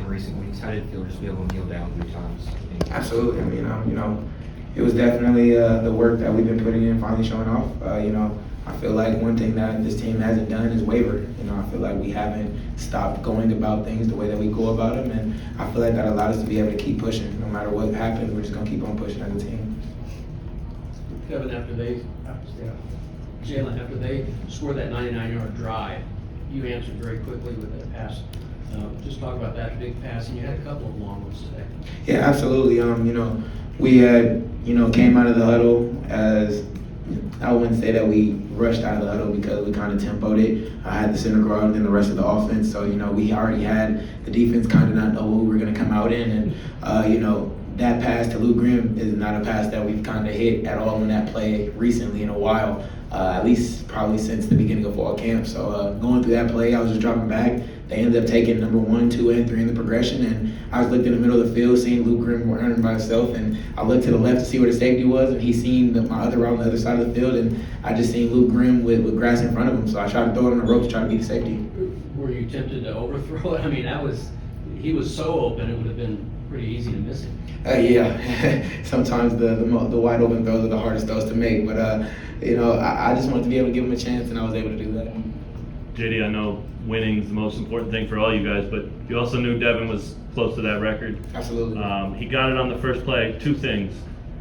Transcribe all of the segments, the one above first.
in recent weeks. How did it feel just to be able to kneel down 3 times? Absolutely. I mean, it was definitely the work that we've been putting in finally showing off. I feel like one thing that this team hasn't done is waver. I feel like we haven't stopped going about things the way that we go about them, and I feel like that allowed us to be able to keep pushing. No matter what happens, we're just going to keep on pushing as a team. Kevin, Jalon, after they scored that 99-yard drive, you answered very quickly with that pass. Just talk about that big pass, and you had a couple of long ones today. Yeah, absolutely. We had, came out of the huddle as, I wouldn't say that we rushed out of the huddle because we kind of tempoed it. I had the center guard and the rest of the offense, so, we already had the defense kind of not know what we were going to come out in, and, that pass to Luke Grimm is not a pass that we've kind of hit at all in that play recently in a while, at least probably since the beginning of fall camp. So going through that play, I was just dropping back. They ended up taking number 1, 2, and 3 in the progression, and I was looking in the middle of the field, seeing Luke Grimm running by himself, and I looked to the left to see where the safety was, and he seen my other route on the other side of the field, and I just seen Luke Grimm with grass in front of him, so I tried to throw it on the rope to try to beat the safety. Were you tempted to overthrow it? I mean, he was so open, it would have been pretty easy to miss him. Yeah, sometimes the wide open throws are the hardest throws to make, but I just wanted to be able to give him a chance, and I was able to do that. JD, I know winning's the most important thing for all you guys, but you also knew Devin was close to that record. Absolutely. He got it on the first play. 2 things.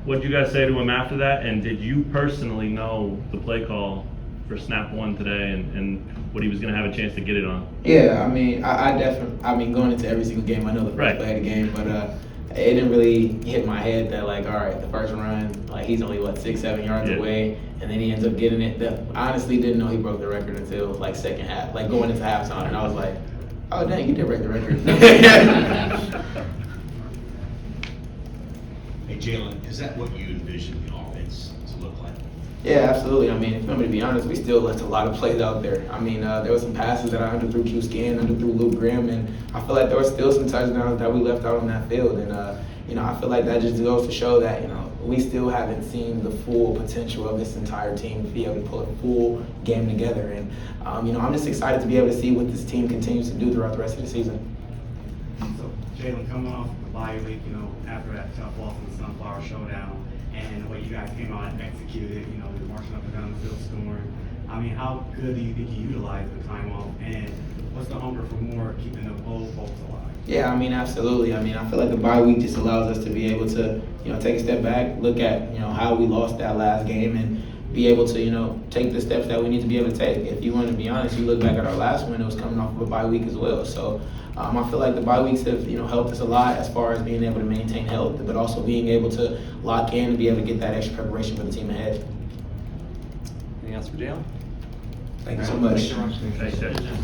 What did you guys say to him after that? And did you personally know the play call for snap 1 today and what he was going to have a chance to get it on? Yeah, I mean, going into every single game, I know the first play of the game, but it didn't really hit my head that, like, all right, the first run, like, he's only, 6, 7 yards away, and then he ends up getting it. I honestly didn't know he broke the record until, second half, going into halftime, and I was like, oh, dang, he did break the record. Hey, Jalon, is that what you envisioned the offense to look like? Yeah, absolutely. I mean, if you want me to be honest, we still left a lot of plays out there. I mean, there were some passes that I underthrew Q Scan, underthrew Luke Grimm, and I feel like there were still some touchdowns that we left out on that field. And, I feel like that just goes to show that, we still haven't seen the full potential of this entire team to be able to pull a full game together. And, I'm just excited to be able to see what this team continues to do throughout the rest of the season. So, Jalon, coming off the bye week, after that tough loss in the Sunflower Showdown, and the way you guys came out and executed, you're marching up and down the field scoring. I mean, how good do you think you utilized the time off, and what's the hunger for more, keeping the old folks alive? Yeah, I mean, absolutely. I mean, I feel like the bye week just allows us to be able to, take a step back, look at, how we lost that last game, and be able to, take the steps that we need to be able to take. If you want to be honest, you look back at our last win, it was coming off of a bye week as well. So I feel like the bye weeks have, helped us a lot as far as being able to maintain health, but also being able to lock in and be able to get that extra preparation for the team ahead. Anything else for Jalon? Thank you so much. Thanks, Jeff.